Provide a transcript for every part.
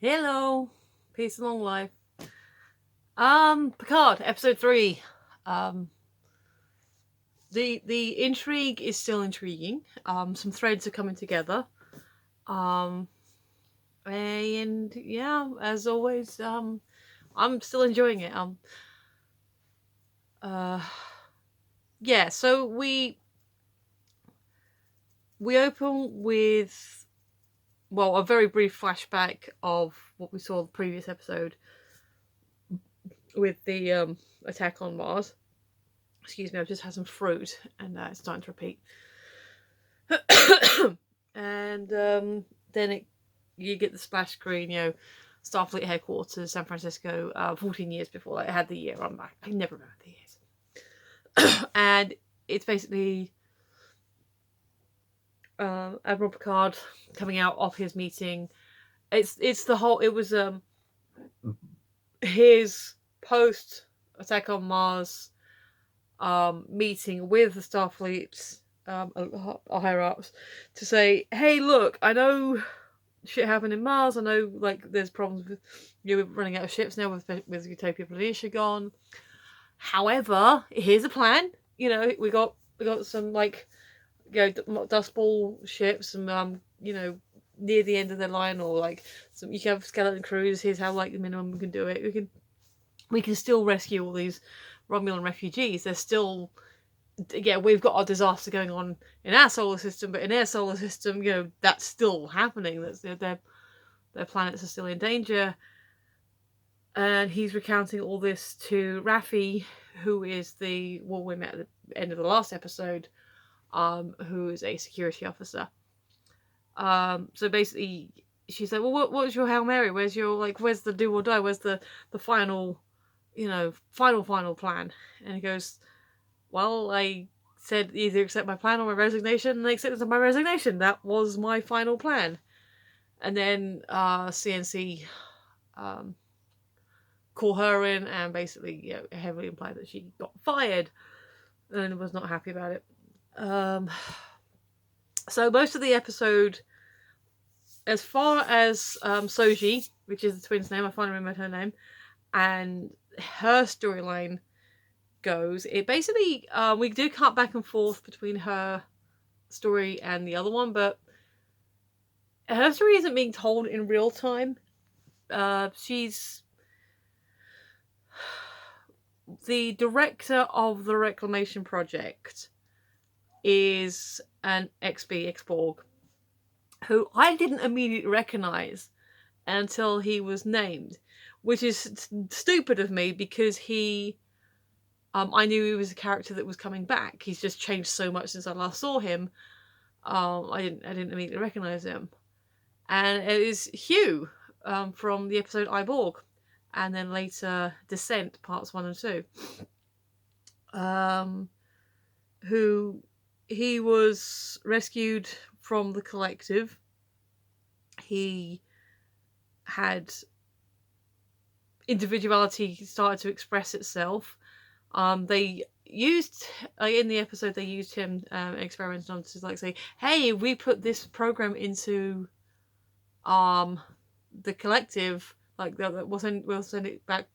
Hello, peace and long life. Picard, episode 3. Um, the intrigue is still intriguing. Some threads are coming together. And yeah, as always, I'm still enjoying it. Yeah. So we open with a very brief flashback of what we saw in the previous episode with the attack on Mars. Excuse me, I've just had some fruit and it's starting to repeat. And then you get the splash screen, Starfleet headquarters, San Francisco, 14 years before. I had the year on back. I never remember the years. And it's basically Admiral Picard coming out of his meeting. It's the whole. It was his post attack on Mars meeting with the Starfleet higher ups to say, hey, look, I know shit happened in Mars. I know, there's problems with running out of ships now with Utopia Planitia gone. However, here's a plan. We got some Dust Ball ships, and near the end of their line, or some you can have skeleton crews. Here's how the minimum we can do it. We can still rescue all these Romulan refugees. They're still. Yeah, we've got a disaster going on in our solar system, but in their solar system, that's still happening. That's their planets are still in danger. And he's recounting all this to Raffi, who is we met at the end of the last episode, who is a security officer. So basically, she's like, well, what's your Hail Mary? Where's your, where's the do or die? Where's the final, final plan? And he goes, well, I said either accept my plan or my resignation, and they accepted my resignation. That was my final plan. And then CNC call her in and basically heavily imply that she got fired and was not happy about it. So most of the episode, as far as Soji, which is the twins' name, I finally remembered her name, and her storyline goes, it basically we do cut back and forth between her story and the other one, but her story isn't being told in real time. She's the director of the Reclamation Project is an ex-Borg who I didn't immediately recognize until he was named, which is stupid of me because he I knew he was a character that was coming back. He's just changed so much since I last saw him. I didn't immediately recognize him, and it is Hugh from the episode I, Borg, and then later Descent parts 1 and 2. Who he was rescued from the collective. He had individuality started to express itself. They used in the episode they used him experimented on to say, hey, if we put this program into the collective, we'll send it back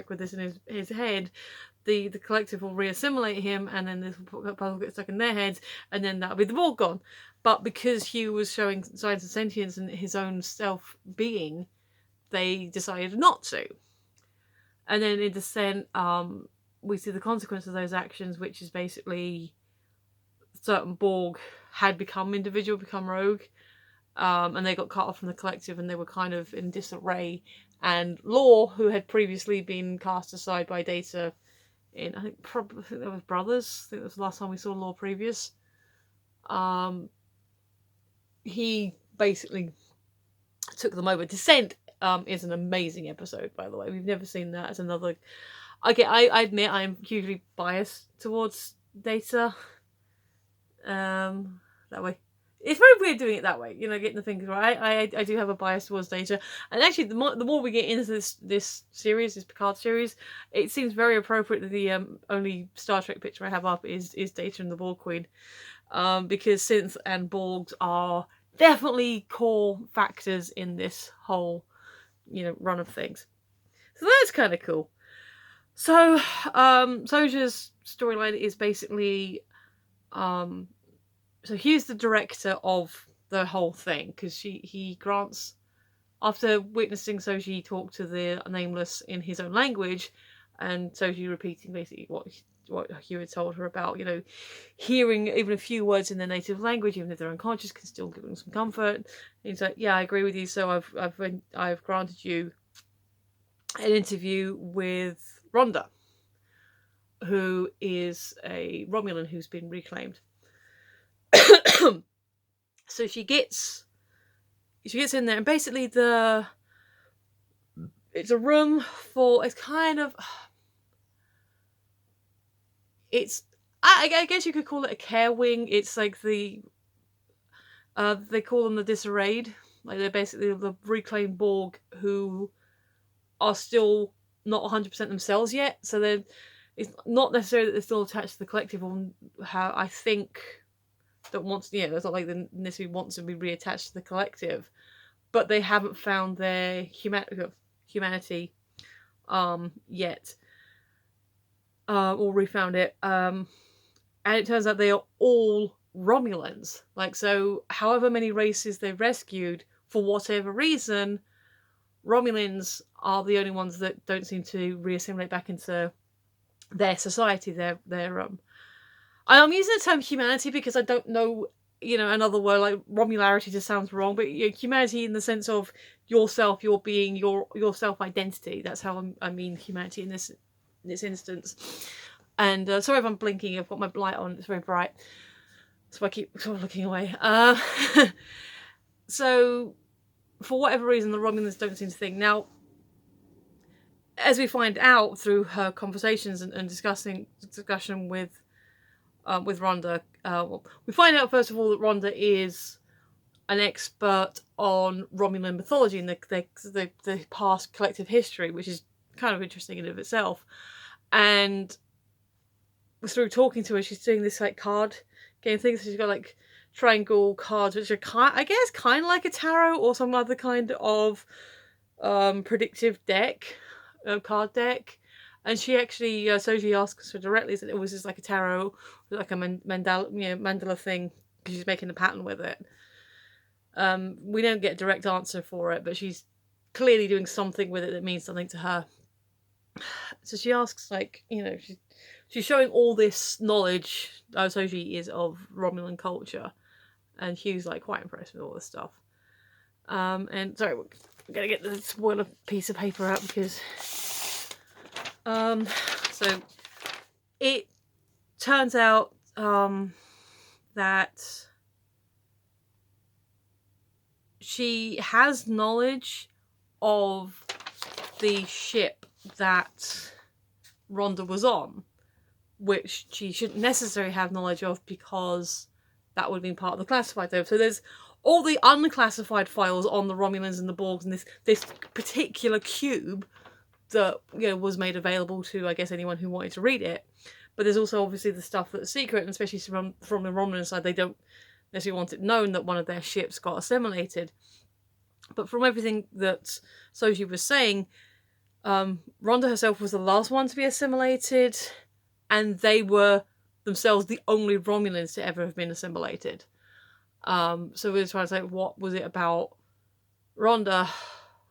with this in his head. The collective will reassimilate him, and then this puzzle gets stuck in their heads, and then that'll be the Borg gone. But because Hugh was showing signs of sentience and his own self being, they decided not to. And then in Descent, we see the consequence of those actions, which is basically certain Borg had become rogue, and they got cut off from the collective, and they were kind of in disarray. And Lore, who had previously been cast aside by Data in, I think that was Brothers. I think that was the last time we saw Lore previous. He basically took them over. Descent is an amazing episode, by the way. We've never seen that as another. Okay, I admit I'm hugely biased towards Data. That way. It's very weird doing it that way, getting the fingers right. I do have a bias towards Data, and actually, the more we get into this series, this Picard series, it seems very appropriate that the only Star Trek picture I have up is Data and the Borg Queen, because synth and Borgs are definitely core factors in this whole run of things. So that's kind of cool. So Soja's storyline is basically so he's the director of the whole thing, because he grants, after witnessing Soji talk to the Nameless in his own language, and Soji repeating basically what Hugh had told her about, hearing even a few words in their native language, even if they're unconscious, can still give them some comfort. And he's like, yeah, I agree with you. So I've granted you an interview with Rhonda, who is a Romulan who's been reclaimed. So she gets in there, and basically it's a room for, I guess you could call it a care wing. It's like they call them the disarrayed. Like, they're basically the reclaimed Borg who are still not 100% themselves yet. So it's not necessarily that they're still attached to the collective, or how I think that wants, it's not like they necessarily want to be reattached to the collective, but they haven't found their humanity yet, or refound it. And it turns out they are all Romulans. Like, so however many races they've rescued, for whatever reason, Romulans are the only ones that don't seem to reassimilate back into their society. I'm using the term humanity because I don't know, another word. Like, romularity just sounds wrong, but humanity in the sense of yourself, your being, your self-identity. That's how I mean humanity in this instance. And sorry if I'm blinking, I've got my light on, it's very bright, so I keep sort of looking away. So for whatever reason, the Romulans don't seem to think. Now, as we find out through her conversations and discussion with Rhonda, we find out first of all that Rhonda is an expert on Romulan mythology and the past collective history, which is kind of interesting in and of itself. And through talking to her, she's doing this like card game thing. So she's got like triangle cards, which are kind of like a tarot or some other kind of predictive deck, card deck. And she actually, Soji asks her directly, said it was just like a tarot, like a mandala thing, because she's making a pattern with it. We don't get a direct answer for it, but she's clearly doing something with it that means something to her. So she asks, like, she's showing all this knowledge, Soji is, of Romulan culture, and Hugh's like quite impressed with all this stuff. And sorry, we're gonna get the spoiler piece of paper out because so it turns out that she has knowledge of the ship that Rhonda was on, which she shouldn't necessarily have knowledge of because that would have been part of the classified though. So there's all the unclassified files on the Romulans and the Borgs and this particular cube that was made available to, I guess, anyone who wanted to read it. But there's also obviously the stuff that's secret, and especially from the Romulan side, they don't necessarily want it known that one of their ships got assimilated. But from everything that Soji was saying, Rhonda herself was the last one to be assimilated, and they were themselves the only Romulans to ever have been assimilated. So we were trying to say, what was it about Rhonda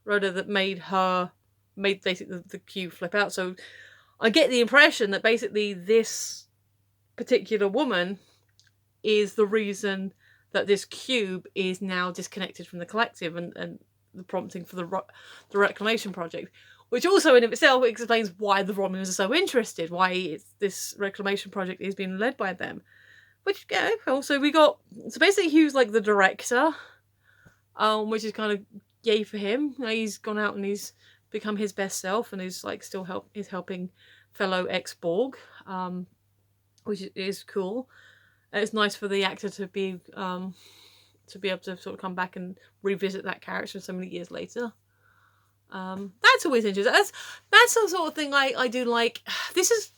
that made basically the cube flip out? So I get the impression that basically this particular woman is the reason that this cube is now disconnected from the collective, and the prompting for the reclamation project, which also in of itself explains why the Romulans are so interested, why this reclamation project is being led by them. Which, yeah, cool. So basically Hugh's like the director, which is kind of yay for him. He's gone out and he's become his best self, and he's like still helping fellow ex-Borg, which is cool. And it's nice for the actor to be able to sort of come back and revisit that character so many years later. That's always interesting. That's the sort of thing I do like. This is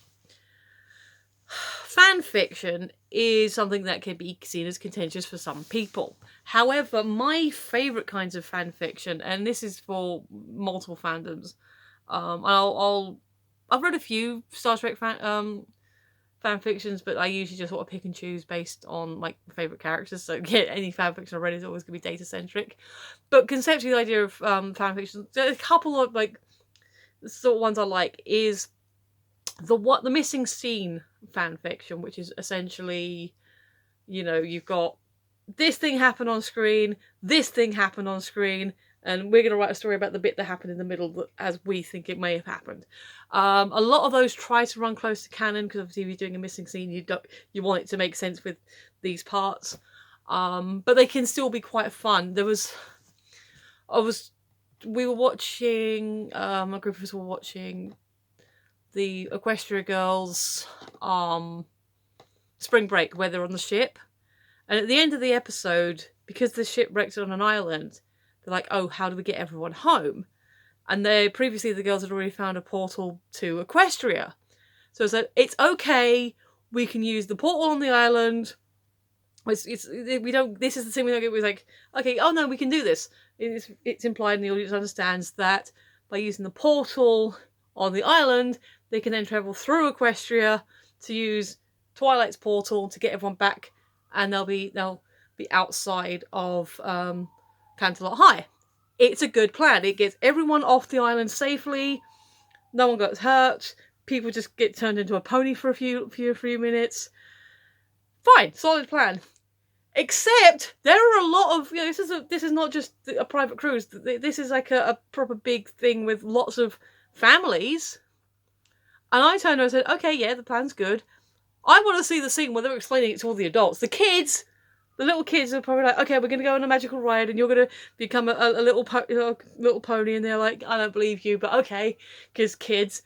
fan fiction is something that can be seen as contentious for some people. However, my favourite kinds of fan fiction, and this is for multiple fandoms, I've read a few Star Trek fan fictions, but I usually just sort of pick and choose based on like my favourite characters. So yeah, any fan fiction I read is always going to be data centric. But conceptually, the idea of fan fiction, there's a couple of like the sort of ones I like is the missing scene fan fiction, which is essentially, you know, you've got this thing happened on screen, this thing happened on screen, and we're going to write a story about the bit that happened in the middle as we think it may have happened. A lot of those try to run close to canon because obviously if you're doing a missing scene, you want it to make sense with these parts. But they can still be quite fun. We were watching, a group of us were watching the Equestria Girls spring break where they're on the ship. And at the end of the episode, because the ship wrecked on an island, they're like, oh, how do we get everyone home? And previously the girls had already found a portal to Equestria. So it's like, it's okay, we can use the portal on the island. This is the thing we don't get. We're like, okay, oh no, we can do this. It's implied and the audience understands that by using the portal on the island, they can then travel through Equestria to use Twilight's portal to get everyone back, and they'll be outside of Canterlot High. It's a good plan. It gets everyone off the island safely. No one gets hurt. People just get turned into a pony for a few minutes. Fine, solid plan. Except there are a lot of, you know, this is not just a private cruise. This is like a proper big thing with lots of families. And I turned around and said, okay, yeah, the plan's good. I want to see the scene where they're explaining it to all the adults. The little kids are probably like, okay, we're going to go on a magical ride and you're going to become a little pony. And they're like, I don't believe you, but okay, because kids.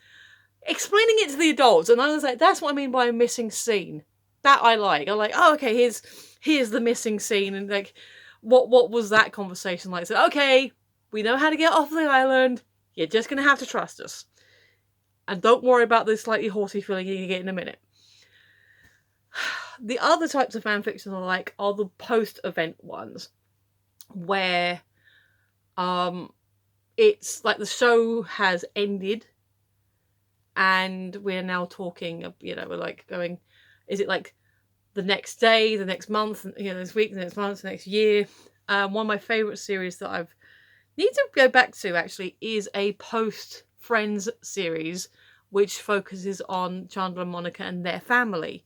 Explaining it to the adults. And I was like, that's what I mean by a missing scene. That I like. I'm like, oh, okay, here's the missing scene. And like, what was that conversation like? So, okay, we know how to get off the island. You're just going to have to trust us. And don't worry about the slightly horsey feeling you get in a minute. The other types of fanfiction I like are the post-event ones, where it's like the show has ended and we're now talking, you know, we're like going, is it like the next day, the next month, you know, this week, the next month, the next year? One of my favourite series that I've need to go back to actually is a post-Friends series which focuses on Chandler and Monica and their family.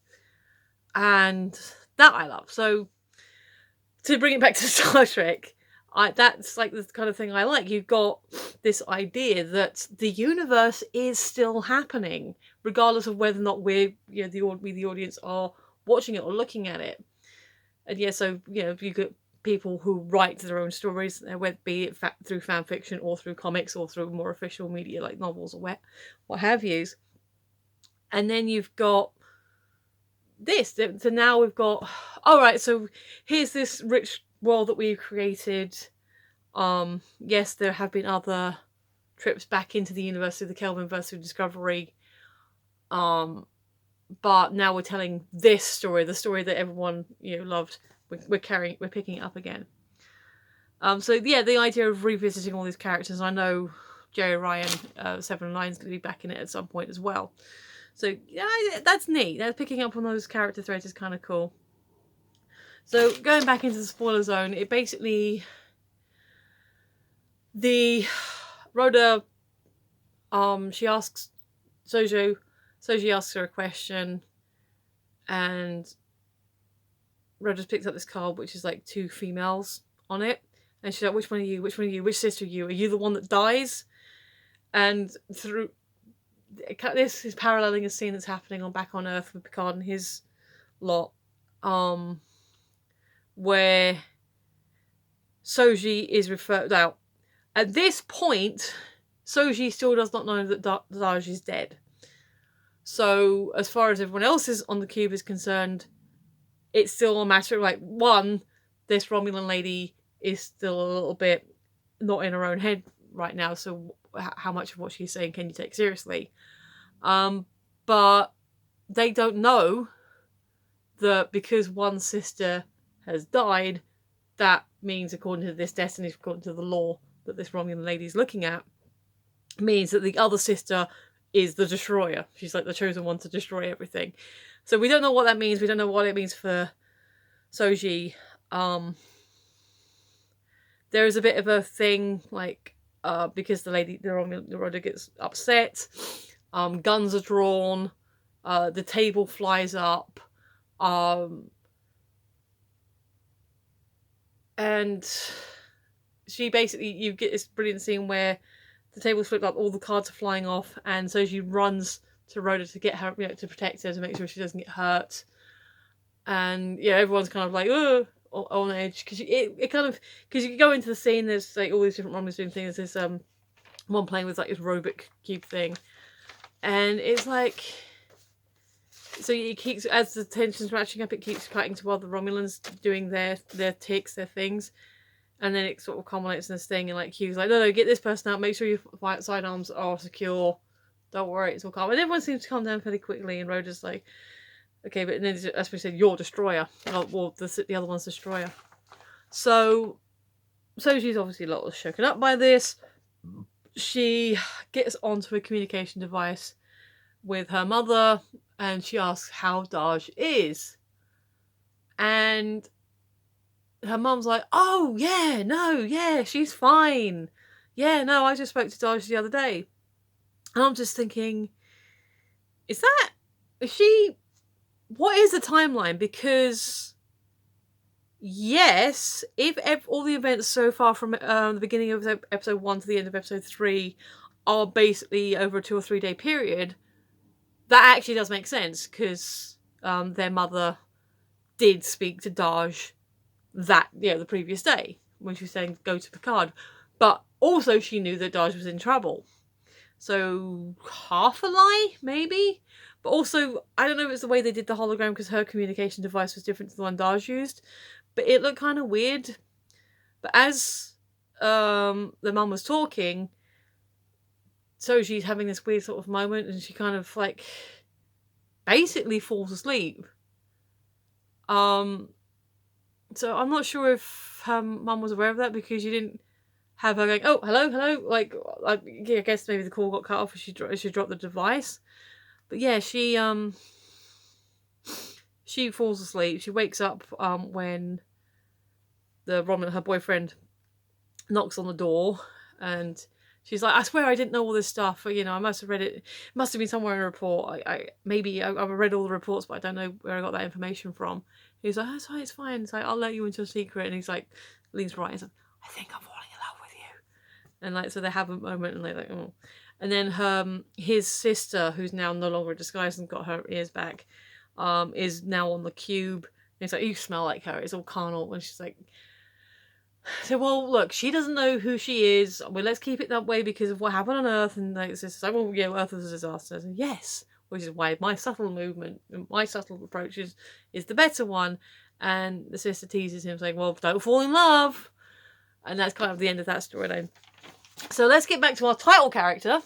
And that I love. So to bring it back to Star Trek, that's like the kind of thing I like. You've got this idea that the universe is still happening, regardless of whether or not we the audience are watching it or looking at it. And yeah, so you know, you get people who write their own stories, whether be it through fan fiction or through comics or through more official media like novels or what have yous. And then you've got this. So now we've got, all right, so here's this rich world that we've created. Yes, there have been other trips back into the universe through the Kelvinverse, through Discovery. But now we're telling this story, the story that everyone loved. We're picking it up again. So yeah, the idea of revisiting all these characters. I know Jerry Ryan, S01 is going to be back in it at some point as well. So yeah, that's neat. Picking up on those character threads is kind of cool. So going back into the spoiler zone, it basically, Rhoda, she asks Soji asks her a question, and Rhoda picks up this card which is like two females on it, and she's like, which one are you? Which one are you? Which sister are you? Are you the one that dies? And through this is paralleling a scene that's happening back on Earth with Picard and his lot, where Soji is referred out. At this point, Soji still does not know that Dahj is dead. So, as far as everyone else is on the cube is concerned, it's still a matter of, like, one, this Romulan lady is still a little bit not in her own head right now, so how much of what she's saying can you take seriously? But they don't know that because one sister has died, that means, according to this destiny, according to the law that this Romulan lady is looking at, means that the other sister is the destroyer. She's like the chosen one to destroy everything. So we don't know what that means. We don't know what it means for Soji. There is a bit of a thing, like, because the Romulan gets upset, guns are drawn, the table flies up, and she basically, you get this brilliant scene where the table's flipped up, all the cards are flying off, and so she runs to Rhoda to get her, to protect her, to make sure she doesn't get hurt. And everyone's kind of like, ugh, on edge, because because you go into the scene, there's like all these different Romulans doing things. There's one playing with like this Rubik cube thing, and it's like, so it keeps, as the tension's ratcheting up, it keeps cutting to other Romulans doing their ticks, their things. And then it sort of culminates in this thing, and like Q's like, no, get this person out, make sure your sidearms are secure, don't worry, it's all calm. And everyone seems to calm down fairly quickly, and Rhoda's like, okay, but then as we said, you're destroyer. Well, the other one's destroyer. So she's obviously a little shaken up by this. She gets onto a communication device with her mother, and she asks how Daj is. And her mum's like, oh, yeah, no, yeah, she's fine. Yeah, no, I just spoke to Daj the other day. And I'm just thinking, what is the timeline? Because, yes, if all the events so far from the beginning of episode 1 to the end of episode 3 are basically over a 2 or 3 day period, that actually does make sense, because their mother did speak to Daj the previous day when she was saying go to Picard, but also she knew that Daj was in trouble, so half a lie maybe. But also, I don't know if it's the way they did the hologram, because her communication device was different to the one Daj used, but it looked kind of weird. But as the mum was talking, so she's having this weird sort of moment, and she kind of like basically falls asleep. So I'm not sure if her mum was aware of that, because you didn't have her going, oh, hello, like I guess maybe the call got cut off as she dropped the device. But yeah, she falls asleep. She wakes up when her boyfriend, knocks on the door, and she's like, I swear I didn't know all this stuff. I must have read it. It must have been somewhere in a report. I've read all the reports, but I don't know where I got that information from. He's like, that's fine, it's fine. It's like, I'll let you into a secret. And he's like, leans right and says, I think I'm falling in love with you. And like, so they have a moment, and they're like, oh. And then his sister, who's now no longer disguised and got her ears back, is now on the cube. And he's like, you smell like her. It's all carnal. And she's like, so, well, look, she doesn't know who she is. Well, let's keep it that way because of what happened on Earth. And like, it's like, well, yeah, Earth was a disaster. And yes, which is why my subtle movement, my subtle approach is the better one. And the sister teases him, saying, well, don't fall in love. And that's kind of the end of that storyline. So let's get back to our title character.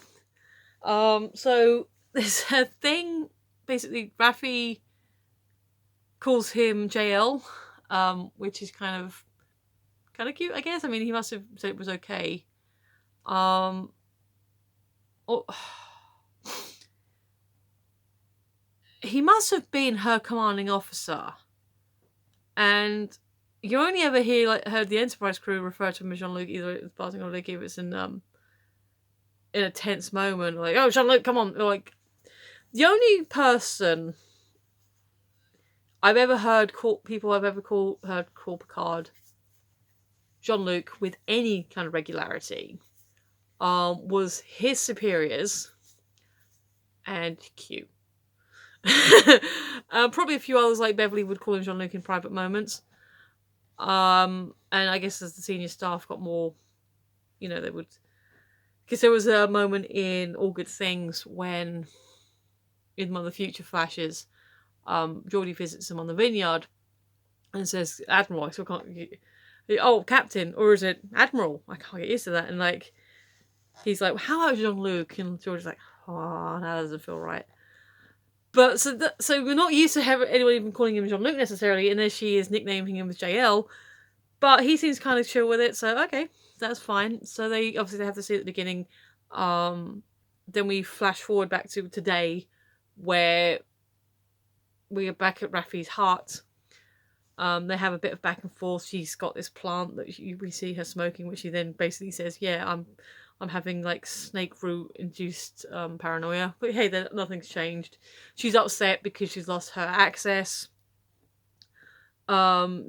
So there's a thing, basically, Raffi calls him JL, which is kind of cute, I guess. I mean, he must have said it was okay. He must have been her commanding officer. And you only ever heard the Enterprise crew refer to him as Jean-Luc, either it's passing or like if it's in a tense moment, like, oh, Jean-Luc, come on. Like, the only person I've ever heard call Picard Jean-Luc with any kind of regularity was his superiors and Q. Probably a few others, like Beverly would call him Jean-Luc in private moments. And I guess as the senior staff got more, they would... Because there was a moment in All Good Things when, in one of the future flashes, Geordie visits him on the vineyard and says, Admiral, I still can't get... Oh, Captain, or is it Admiral? I can't get used to that. And like, he's like, how about Jean-Luc? And Geordie's like, oh, that doesn't feel right. But so we're not used to anyone even calling him Jean-Luc necessarily, and there she is nicknaming him as JL. But he seems kind of chill with it, so okay, that's fine. So they have to see at the beginning. Then we flash forward back to today, where we are back at Raffi's hut. They have a bit of back and forth. She's got this plant that we see her smoking, which she then basically says, "Yeah, I'm having like snake root induced paranoia." But hey, nothing's changed. She's upset because she's lost her access.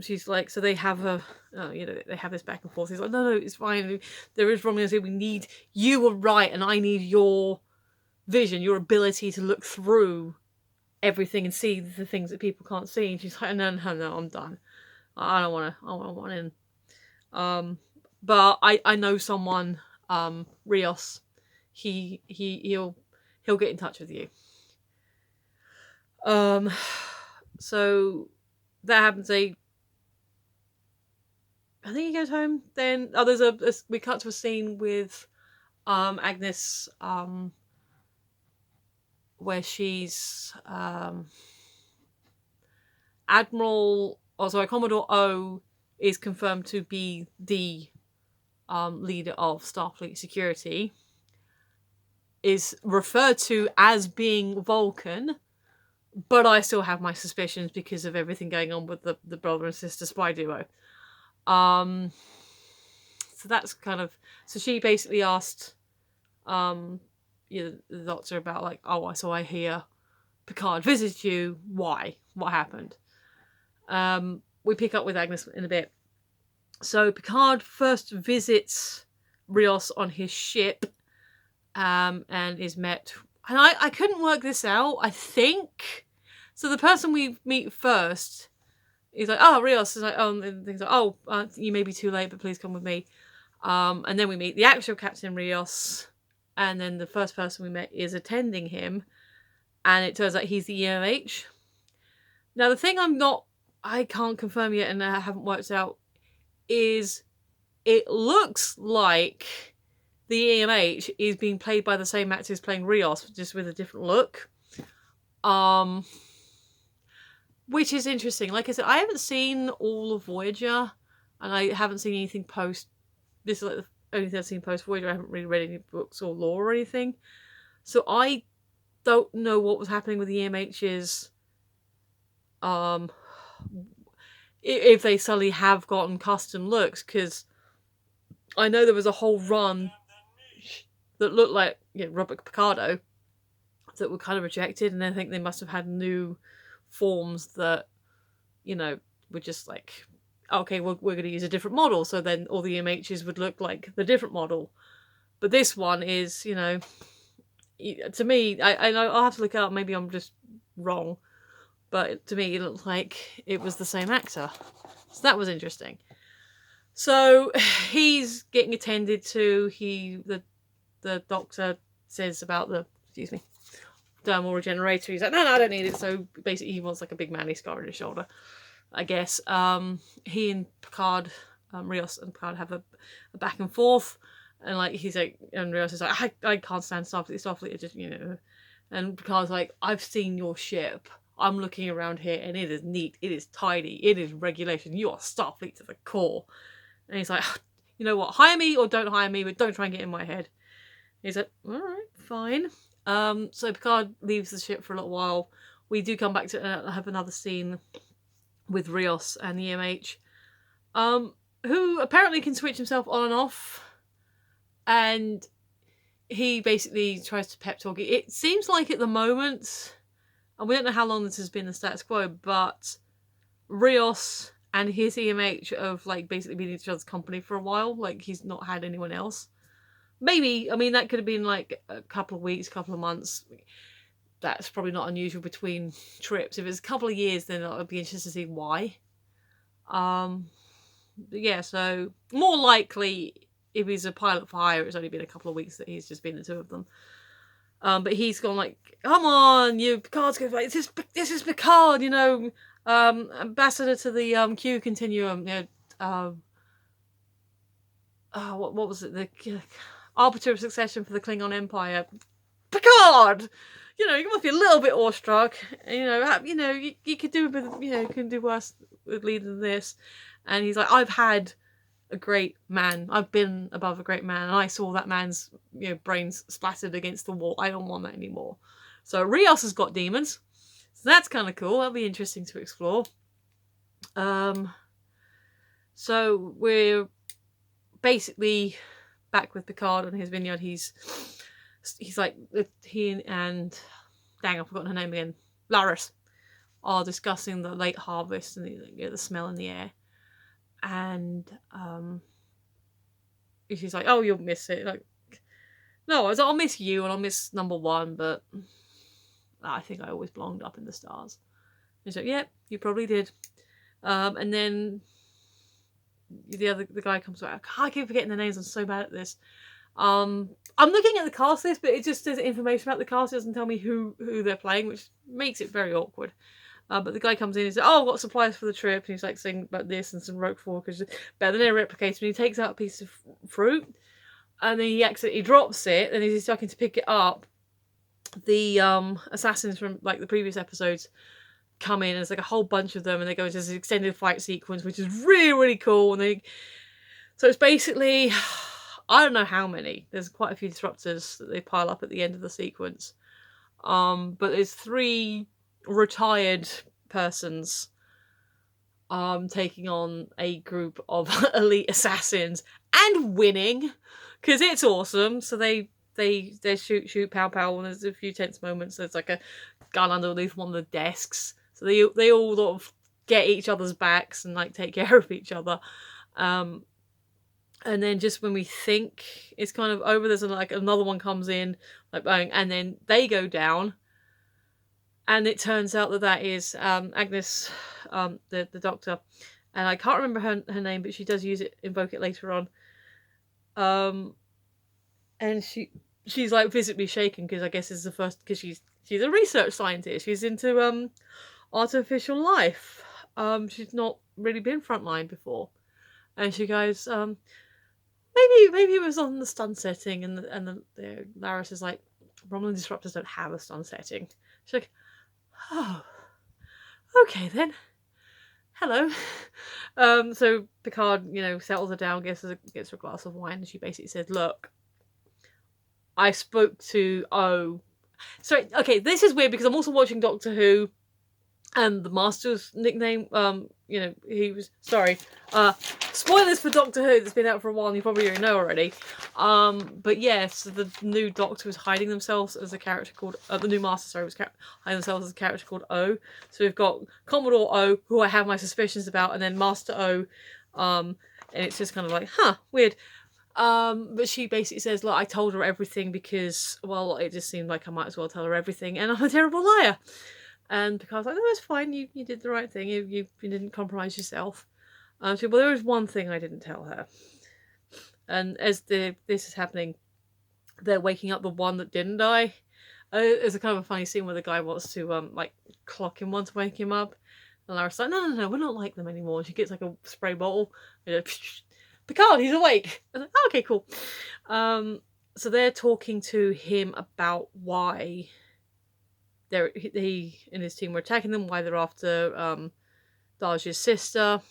She's like, so they have they have this back and forth. He's like, no, it's fine. There is wrong. You were right, and I need your vision, your ability to look through everything and see the things that people can't see. And she's like, no, I'm done. I don't want in. But I know someone, Rios. He'll get in touch with you. So that happens. I think he goes home. Then we cut to a scene with Agnes, where she's Commodore O is confirmed to be the leader of Starfleet security, is referred to as being Vulcan, but I still have my suspicions because of everything going on with the brother and sister spy duo. So that's kind of, so she basically asked the doctor about like, so I hear Picard visited you. Why? What happened? We pick up with Agnes in a bit. So Picard first visits Rios on his ship, and is met. And I couldn't work this out. I think so. The person we meet first is like, Rios is like, and things like, you may be too late, but please come with me. And then we meet the actual Captain Rios, and then the first person we met is attending him, and it turns out he's the EMH. Now the thing I can't confirm yet, and I haven't worked out, is it looks like the EMH is being played by the same actors playing Rios, just with a different look. Which is interesting. Like I said, I haven't seen all of Voyager, and I haven't seen anything post. This is like the only thing I've seen post Voyager. I haven't really read any books or lore or anything, so I don't know what was happening with the EMHs. If they suddenly have gotten custom looks, because I know there was a whole run that looked like Robert Picardo that were kind of rejected, and I think they must have had new forms that were just like, okay, we're going to use a different model, so then all the EMHs would look like the different model. But this one is, to me, I'll have to look it up, maybe I'm just wrong, but to me it looked like it was the same actor, so that was interesting. So he's getting attended to. The doctor says about the dermal regenerator. He's like, no, I don't need it. So basically he wants like a big manly scar on his shoulder, I guess. He and Picard, Rios and Picard have a back and forth, and like he's like, and Rios is like, I can't stand Starfleet are just, and Picard's like, I've seen your ship. I'm looking around here and it is neat, it is tidy, it is regulation. You are Starfleet to the core. And he's like, you know what, hire me or don't hire me, but don't try and get in my head. He's like, all right, fine. So Picard leaves the ship for a little while. We do come back to have another scene with Rios and the EMH, who apparently can switch himself on and off, and he basically tries to pep talk. It seems like at the moment, and we don't know how long this has been the status quo, but Rios and his EMH have like basically been each other's company for a while. Like he's not had anyone else. Maybe, I mean, that could have been like a couple of weeks, couple of months. That's probably not unusual between trips. If it's a couple of years, then I would be interested to see why. But yeah, so more likely, if he's a pilot for hire, it's only been a couple of weeks that he's just been the two of them. But he's gone like, come on, Picard's going like, this is Picard, ambassador to the Q continuum. What was it? The arbiter of succession for the Klingon Empire, Picard. you must be a little bit awestruck. You could do a bit, you can do worse with leading than this. And he's like, I've had a great man. I've been above a great man, and I saw that man's, brains splattered against the wall. I don't want that anymore. So Rios has got demons. So that's kind of cool. That'll be interesting to explore. So we're basically back with Picard on his vineyard. He's like, he and I've forgotten her name again, Laris, are discussing the late harvest and the smell in the air. And she's like, oh, you'll miss it. Like, no, I'll miss you and I'll miss number one, but I think I always belonged up in the stars. And she's like, yeah, you probably did. And then the guy comes back. I keep forgetting the names. I'm so bad at this. I'm looking at the cast list, but it just says information about the cast. It doesn't tell me who they're playing, which makes it very awkward. But the guy comes in and says, oh, I've got supplies for the trip. And he's like saying about this and some Roquefort because better than a replicator. And he takes out a piece of fruit and then he accidentally drops it. And as he's starting to pick it up, the assassins from like the previous episodes come in. And there's like a whole bunch of them and they go into this extended fight sequence, which is really, really cool. So it's basically, I don't know how many. There's quite a few disruptors that they pile up at the end of the sequence. But there's 3 retired persons taking on a group of elite assassins and winning because it's awesome. So they shoot pow, and there's a few tense moments. There's like a gun underneath one of the desks, so they all sort of get each other's backs and like take care of each other. And then just when we think it's kind of over, there's like another one comes in, like bang, and then they go down. And it turns out that is Agnes, the doctor, and I can't remember her name, but she does invoke it later on. And she's like visibly shaken because I guess it's the first, because she's a research scientist. She's into artificial life. She's not really been frontline before, and she goes, maybe it was on the stun setting, and the Laris is like, Romulan disruptors don't have a stun setting. She's like, oh, okay then. Hello. So Picard, settles her down, gets her a glass of wine, and she basically said, look, I spoke to O. Sorry, okay, this is weird because I'm also watching Doctor Who, and the Master's nickname, he was, spoilers for Doctor Who that's been out for a while and you probably already know already. But yes, the new Doctor was hiding themselves as a character called, the new Master, was hiding themselves as a character called O. So we've got Commodore O, who I have my suspicions about, and then Master O, and it's just kind of like, weird. But she basically says, look, I told her everything because, well, it just seemed like I might as well tell her everything, and I'm a terrible liar. And Picard's like, no, that's fine, you did the right thing, you didn't compromise yourself. She said, well, there was one thing I didn't tell her. And as this is happening, they're waking up the one that didn't die. There's a kind of a funny scene where the guy wants to, clock him to wake him up. And Lara's like, no, we're not like them anymore. And she gets, like, a spray bottle. And Picard, he's awake! I was like, oh, okay, cool. So they're talking to him about why he and his team were attacking them, why they're after Daj's sister.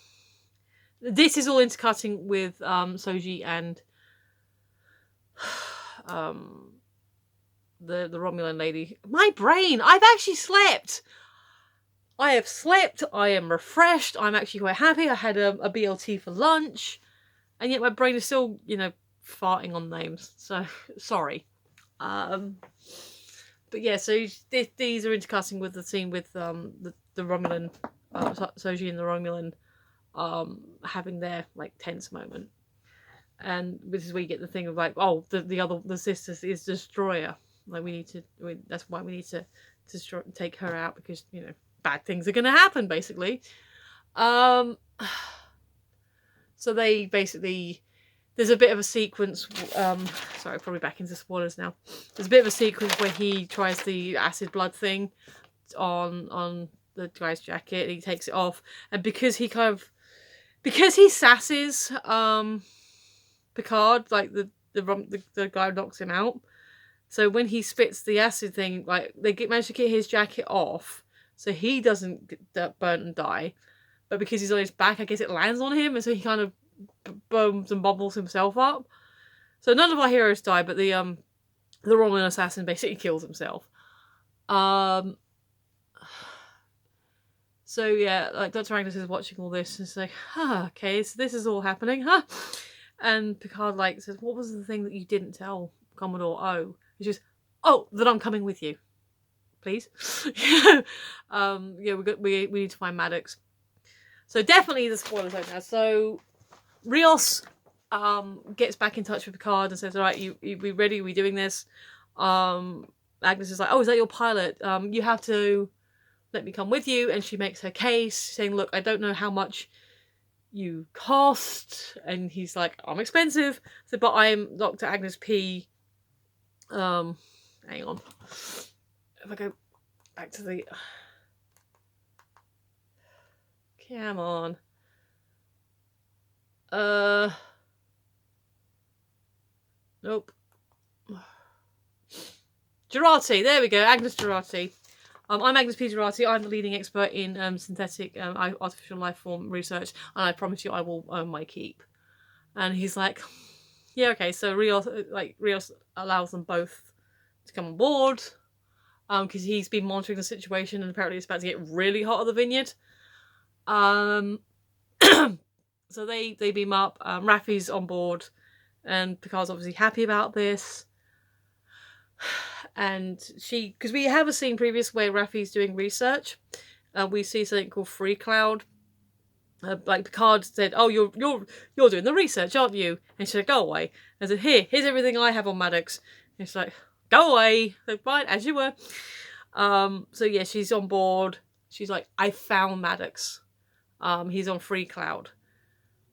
This is all intercutting with Soji and the Romulan lady. My brain! I've actually slept! I have slept, I am refreshed, I'm actually quite happy. I had a BLT for lunch, and yet my brain is still, farting on names. So, sorry. But yeah, so these are intercutting with the scene with the Romulan, Soji and the Romulan having their tense moment, and this is where you get the thing of the sister is destroyer. That's why we need to take her out because bad things are going to happen basically. So they basically. There's a bit of a sequence, sorry, probably back into spoilers now. There's a bit of a sequence where he tries the acid blood thing on the guy's jacket, and he takes it off. And because he sasses Picard, like the guy knocks him out, So when he spits the acid thing, like they manage to get his jacket off, so he doesn't get burnt and die. But because he's on his back, I guess it lands on him, and so he kind of bones and bubbles himself up. So none of our heroes die, but the Romulan assassin basically kills himself. So yeah, like Dr. Agnes is watching all this, and it's like, okay, so this is all happening, huh? And Picard like says, "What was the thing that you didn't tell Commodore O?" He's just, "Oh, that I'm coming with you, please." Yeah, we need to find Maddox. So definitely the spoiler zone now. So Rios gets back in touch with Picard and says, "All right, we ready? Are we doing this?" Agnes is like, "Oh, is that your pilot? You have to let me come with you." And she makes her case, saying, "Look, I don't know how much you cost." And he's like, "I'm expensive." So, but I'm Dr. Agnes P. Hang on. If I go back to the... Come on. Nope. Girardi, there we go, Agnes Girardi. I'm Agnes P. Girardi. I'm the leading expert in synthetic artificial life form research, and I promise you I will own my keep. And he's like, yeah, okay, so Rios allows them both to come on board, because he's been monitoring the situation, and apparently it's about to get really hot at the vineyard. So they beam up. Raffi's on board, and Picard's obviously happy about this. And because we have a scene previous where Raffi's doing research, we see something called Free Cloud. Like Picard said, "Oh, you're doing the research, aren't you?" And she's like, "Go away." And I said, "Here's everything I have on Maddox." And she's like, "Go away." Like, fine, as you were. So yeah, she's on board. She's like, "I found Maddox. He's on Free Cloud.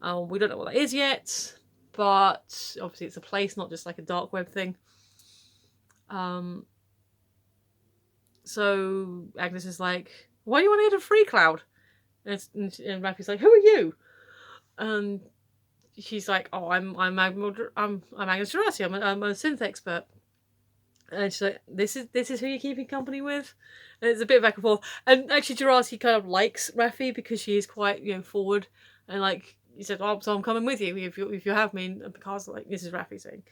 We don't know what that is yet, but obviously it's a place, not just like a dark web thing." So Agnes is like, "Why do you want to get a Free Cloud?" And Raffi's like, "Who are you?" And she's like, "Oh, I'm Agnes Girardi. I'm a synth expert." And she's like, "This is who you're keeping company with?" And it's a bit back and forth. And actually, Girardi kind of likes Raffi because she is quite, forward. And like, he said, "Oh, so I'm coming with you if you have me." And Picard's like, this is Raffi saying,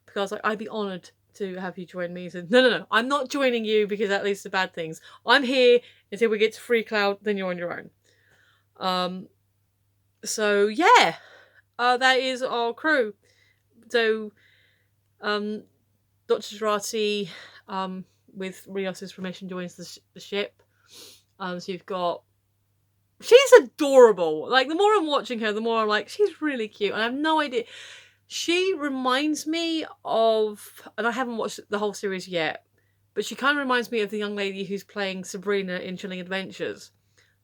Picard's like, "I'd be honoured to have you join me." He said, No, I'm not joining you because that leads to bad things. I'm here until we get to Free Cloud, then you're on your own. So yeah, that is our crew. So, Dr. Girardi, with Rios's permission, joins the ship. So you've got... She's adorable. Like, the more I'm watching her, the more I'm like, she's really cute. And I have no idea. She reminds me of... And I haven't watched the whole series yet, but she kind of reminds me of the young lady who's playing Sabrina in Chilling Adventures.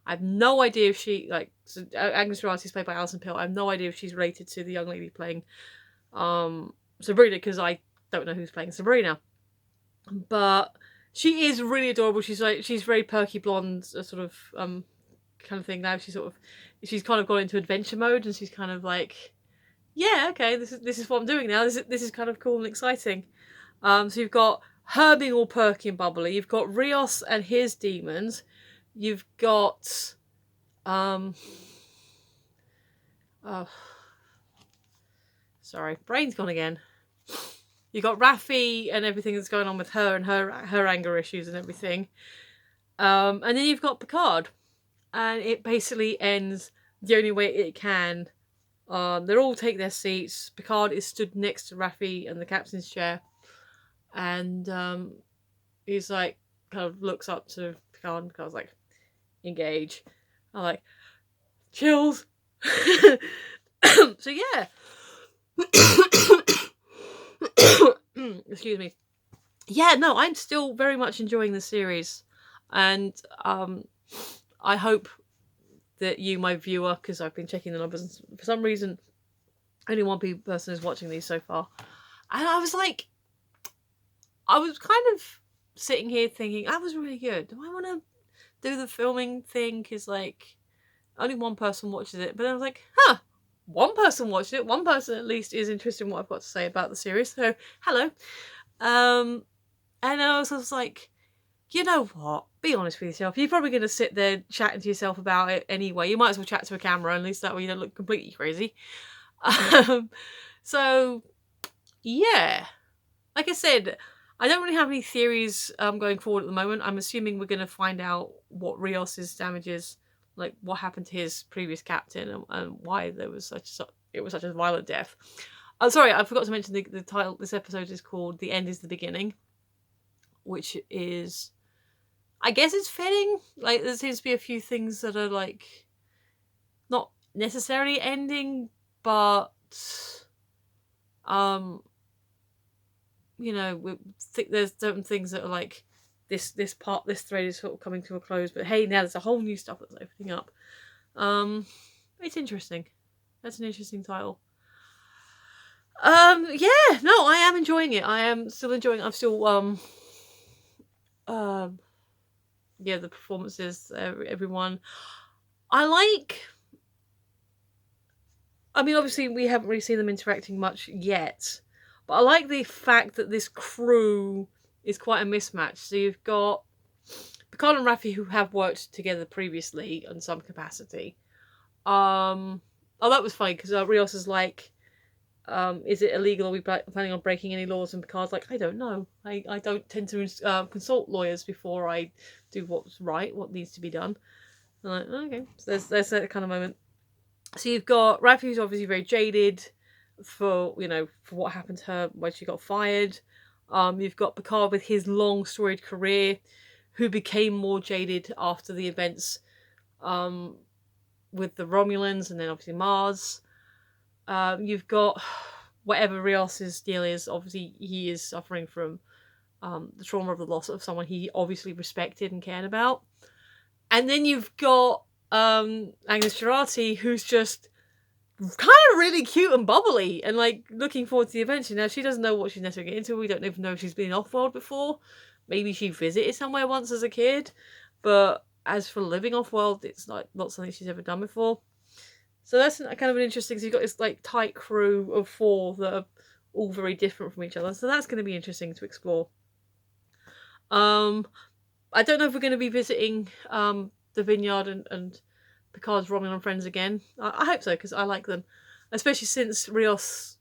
I have no idea if she... Agnes Girardi is played by Alison Pill. I have no idea if she's related to the young lady playing Sabrina, because I don't know who's playing Sabrina. But she is really adorable. She's very perky blonde, sort of kind of thing now. She's kind of gone into adventure mode, and she's kind of like, yeah, okay, this is what I'm doing now. This is kind of cool and exciting. So you've got her being all perky and bubbly. You've got Rios and his demons. You've got sorry, brain's gone again. You've got Raffi and everything that's going on with her and her anger issues and everything. And then you've got Picard. And it basically ends the only way it can. They all take their seats. Picard is stood next to Raffi in the captain's chair. And he's like, kind of looks up to Picard, and Picard's like, engage. I'm like, chills. So yeah. Excuse me. Yeah, no, I'm still very much enjoying the series. And I hope that you, my viewer, because I've been checking the numbers, and for some reason only one person is watching these so far. And I was like, I was kind of sitting here thinking, that was really good. Do I want to do the filming thing? Because like, only one person watches it. But I was like, one person watched it. One person at least is interested in what I've got to say about the series. So, hello. And I was like, you know what? Be honest with yourself. You're probably going to sit there chatting to yourself about it anyway. You might as well chat to a camera, at least that way you don't look completely crazy. So, yeah. Like I said, I don't really have any theories going forward at the moment. I'm assuming we're going to find out what Rios's damage is, like what happened to his previous captain and why there was it was such a violent death. I'm sorry, I forgot to mention the title. This episode is called "The End Is the Beginning," which is, I guess, it's fitting. Like there seems to be a few things that are like not necessarily ending, but you know, there's certain things that are like this thread is sort of coming to a close, but hey, now there's a whole new stuff that's opening up. It's interesting. That's an interesting title. Yeah, no, I am enjoying it. I am still enjoying it. I'm still yeah, the performances, everyone. I mean, obviously we haven't really seen them interacting much yet, but I like the fact that this crew is quite a mismatch. So you've got Picard and Raffi, who have worked together previously in some capacity. Oh, that was funny because Rios is like, is it illegal? Are we planning on breaking any laws? And Picard's like, I don't know. I don't tend to consult lawyers before I do what's right, what needs to be done. I'm like, okay. So there's that kind of moment. So you've got Raffi, who's obviously very jaded for what happened to her when she got fired. You've got Picard with his long storied career, who became more jaded after the events with the Romulans and then obviously Mars. You've got whatever Rios's deal is. Obviously, he is suffering from the trauma of the loss of someone he obviously respected and cared about. And then you've got Agnes Girardi, who's just kind of really cute and bubbly and like looking forward to the adventure. Now, she doesn't know what she's necessarily getting into. We don't even know if she's been off-world before. Maybe she visited somewhere once as a kid. But as for living off-world, it's not something she's ever done before. So that's kind of an interesting... So you've got this like tight crew of 4 that are all very different from each other. So that's going to be interesting to explore. I don't know if we're going to be visiting the Vineyard and Picard's Romulan friends again. I hope so, because I like them. Especially since Rios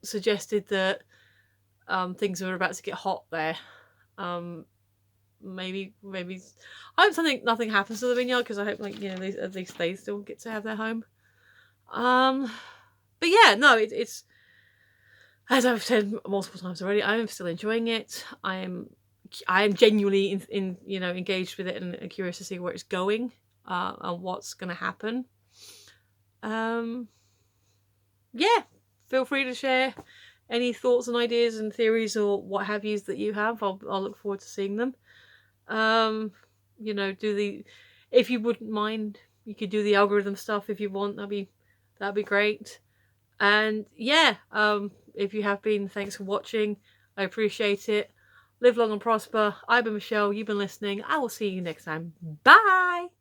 suggested that things are about to get hot there. Maybe I hope nothing happens to the Vineyard, because I hope at least they still get to have their home. But yeah, no, it's as I've said multiple times already, I am still enjoying it. I am genuinely engaged with it and curious to see where it's going and what's going to happen. Yeah, feel free to share any thoughts and ideas and theories or what have yous that you have. I'll look forward to seeing them. If you wouldn't mind, you could do the algorithm stuff if you want. That'd be great. And yeah, if you have been, thanks for watching. I appreciate it. Live long and prosper. I've been Michelle. You've been listening. I will see you next time. Bye!